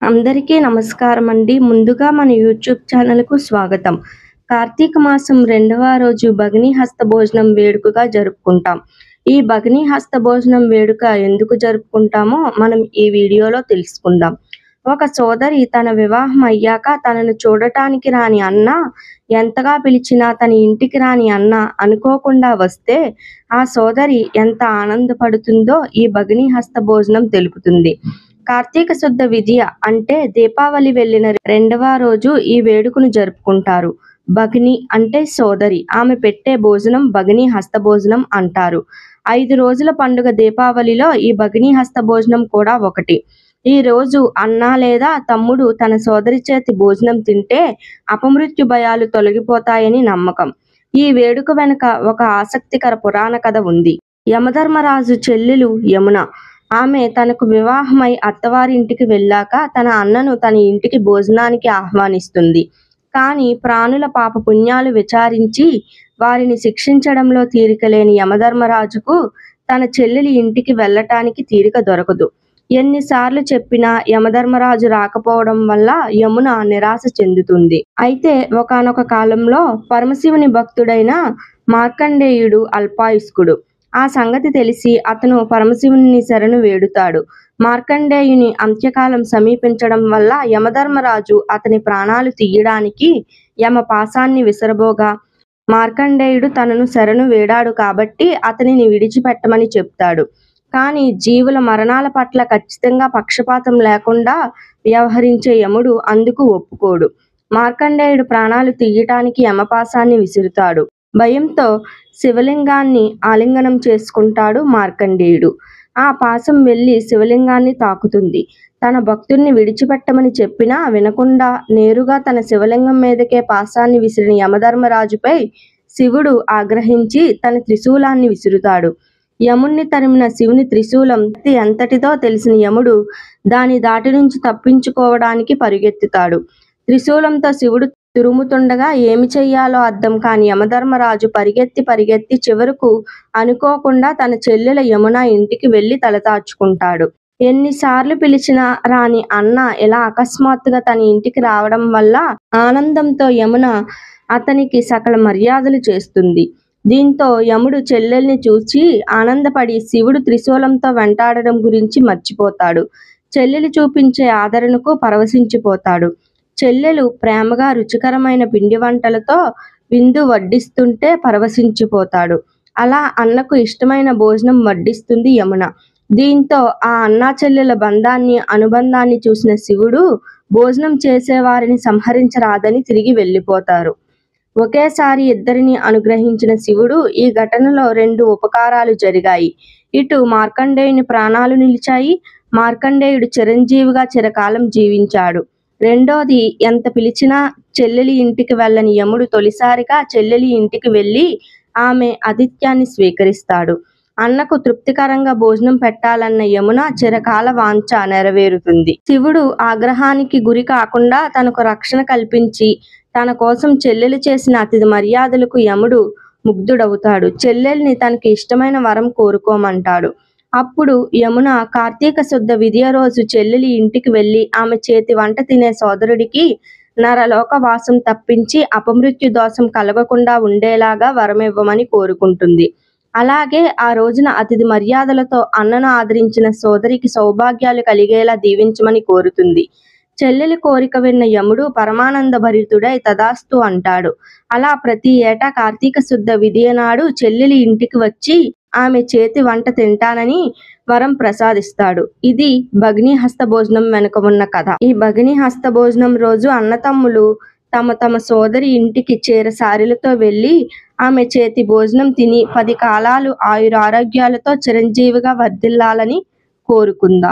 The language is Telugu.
అందరికీ నమస్కారం అండి. ముందుగా మన యూట్యూబ్ ఛానల్‌కు స్వాగతం. కార్తీక మాసం 2వ రోజు భగిని హస్త భోజనం వేడుకగా జరుపుకుంటాం. ఈ భగిని హస్త భోజనం వేడుక ఎందుకు జరుపుకుంటామో మనం ఈ వీడియోలో తెలుసుకుందాం. ఒక సోదరి తన వివాహం అయ్యాక తనను చూడటానికి రాని అన్న, ఎంతగా పిలిచినా తన ఇంటికి రాని అన్న అనుకోకుండా వస్తే ఆ సోదరి ఎంత ఆనందపడుతుందో ఈ భగిని హస్త భోజనం తెలుపుతుంది. కార్తీక శుద్ధ విద్య అంటే దీపావళి వెళ్ళిన 2వ రోజు ఈ వేడుకను జరుపుకుంటారు. భగిని అంటే సోదరి. ఆమె పెట్టే భోజనం భగిని హస్త భోజనం అంటారు. 5 రోజుల పండుగ దీపావళిలో ఈ భగిని హస్త భోజనం కూడా ఒకటి. ఈ రోజు అన్న లేదా తమ్ముడు తన సోదరి చేతి భోజనం తింటే అపమృత్యు భయాలు తొలగిపోతాయని నమ్మకం. ఈ వేడుక వెనుక ఒక ఆసక్తికర పురాణ కథ ఉంది. యమధర్మరాజు చెల్లెలు యమున. ఆమె తనకు వివాహమై అత్తవారింటికి వెళ్ళాక తన అన్నను తన ఇంటికి భోజనానికి ఆహ్వానిస్తుంది. కానీ ప్రాణుల పాప పుణ్యాలు విచారించి వారిని శిక్షించడంలో తీరిక లేని యమధర్మరాజుకు తన చెల్లెలి ఇంటికి వెళ్ళటానికి తీరిక దొరకదు. ఎన్నిసార్లు చెప్పినా యమధర్మరాజు రాకపోవడం వల్ల యమున నిరాశ చెందుతుంది. అయితే ఒకానొక కాలంలో పరమశివుని భక్తుడైన మార్కండేయుడు అల్పాయుష్కుడు. ఆ సంగతి తెలిసి అతను పరమశివుని శరణు వేడుతాడు. మార్కండేయుని అంత్యకాలం సమీపించడం వల్ల యమధర్మరాజు అతని ప్రాణాలు తీయడానికి యమపాశాన్ని విసరబోగా మార్కండేయుడు తనను శరణు వేడాడు కాబట్టి అతనిని విడిచిపెట్టమని చెప్తాడు. కానీ జీవుల మరణాల పట్ల ఖచ్చితంగా పక్షపాతం లేకుండా వ్యవహరించే యముడు అందుకు ఒప్పుకోడు. మార్కండేయుడు ప్రాణాలు తీయటానికి యమపాశాన్ని విసురుతాడు. భయంతో శివలింగాన్ని ఆలింగనం చేసుకుంటాడు మార్కండేయుడు. ఆ పాశం వెళ్లి శివలింగాన్ని తాకుతుంది. తన భక్తుడిని విడిచిపెట్టమని చెప్పినా వినకుండా నేరుగా తన శివలింగం మీదకే పాశాన్ని విసిరిన యమధర్మరాజుపై శివుడు ఆగ్రహించి తన త్రిశూలాన్ని విసురుతాడు. యముణ్ణి తరిమిన శివుని త్రిశూలం ఎంతటిదో తెలిసిన యముడు దాని దాటి నుంచి తప్పించుకోవడానికి పరుగెత్తుతాడు. త్రిశూలంతో శివుడు తురుముతుండగా ఏమి చెయ్యాలో అర్థం కాని యమధర్మరాజు పరిగెత్తి చివరకు అనుకోకుండా తన చెల్లెల యమున ఇంటికి వెళ్లి తలదాచుకుంటాడు. ఎన్నిసార్లు పిలిచినా రాని అన్న ఇలా అకస్మాత్తుగా తన ఇంటికి రావడం వల్ల ఆనందంతో యమున అతనికి సకల మర్యాదలు చేస్తుంది. దీంతో యముడు చెల్లెల్ని చూచి ఆనందపడి శివుడు త్రిశూలంతో వెంటాడడం గురించి మర్చిపోతాడు. చెల్లెలు చూపించే ఆదరణకు పరవశించిపోతాడు. చెల్లెలు ప్రేమగా రుచికరమైన పిండి వంటలతో విందు వడ్డిస్తుంటే పరవశించిపోతాడు. అలా అన్నకు ఇష్టమైన భోజనం వడ్డిస్తుంది యమున. దీంతో ఆ అన్నా చెల్లెల బంధాన్ని అనుబంధాన్ని చూసిన శివుడు భోజనం చేసేవారిని సంహరించరాదని తిరిగి వెళ్ళిపోతారు. ఒకేసారి ఇద్దరిని అనుగ్రహించిన శివుడు ఈ ఘటనలో 2 ఉపకారాలు జరిగాయి. ఇటు మార్కండేయుని ప్రాణాలు నిలిచాయి. మార్కండేయుడు చిరంజీవిగా చిరకాలం జీవించాడు. రెండోది, ఎంత పిలిచినా చెల్లెలి ఇంటికి వెళ్ళని యముడు తొలిసారిగా చెల్లెలి ఇంటికి వెళ్ళి ఆమె ఆతిథ్యాన్ని స్వీకరిస్తాడు. అన్నకు తృప్తికరంగా భోజనం పెట్టాలన్న యమున చిరకాల వాంఛ నెరవేరుతుంది. శివుడు ఆగ్రహానికి గురి కాకుండా తనకు రక్షణ కల్పించి తన కోసం చెల్లెలు చేసిన అతిథి మర్యాదలకు యముడు ముగ్ధుడవుతాడు. చెల్లెల్ని తనకి ఇష్టమైన వరం కోరుకోమంటాడు. అప్పుడు యమున కార్తీక శుద్ధ విద్య రోజు చెల్లెలి ఇంటికి వెళ్ళి ఆమె చేతి వంట తినే సోదరుడికి నరలోక వాసం తప్పించి అపమృత్యు దోషం కలగకుండా ఉండేలాగా వరమివ్వమని కోరుకుంటుంది. అలాగే ఆ రోజున అతిథి మర్యాదలతో అన్నను ఆదరించిన సోదరికి సౌభాగ్యాలు కలిగేలా దీవించమని కోరుతుంది. చెల్లెలి కోరిక విన్న యముడు పరమానంద భరితుడై తదాస్తు అంటాడు. అలా ప్రతి ఏటా కార్తీక శుద్ధ విద్య నాడు చెల్లెలి ఇంటికి వచ్చి ఆమె చేతి వంట తింటానని వరం ప్రసాదిస్తాడు. ఇది భగిని హస్త భోజనం వెనుక ఉన్న కథ. ఈ భగిని హస్త భోజనం రోజు అన్నతమ్ములు తమ సోదరి ఇంటికి సారెలతో వెళ్ళి ఆమె చేతి భోజనం తిని 10 కాలాలు ఆయురారోగ్యాలతో చిరంజీవిగా వర్ధిల్లాలని కోరుకుందాం.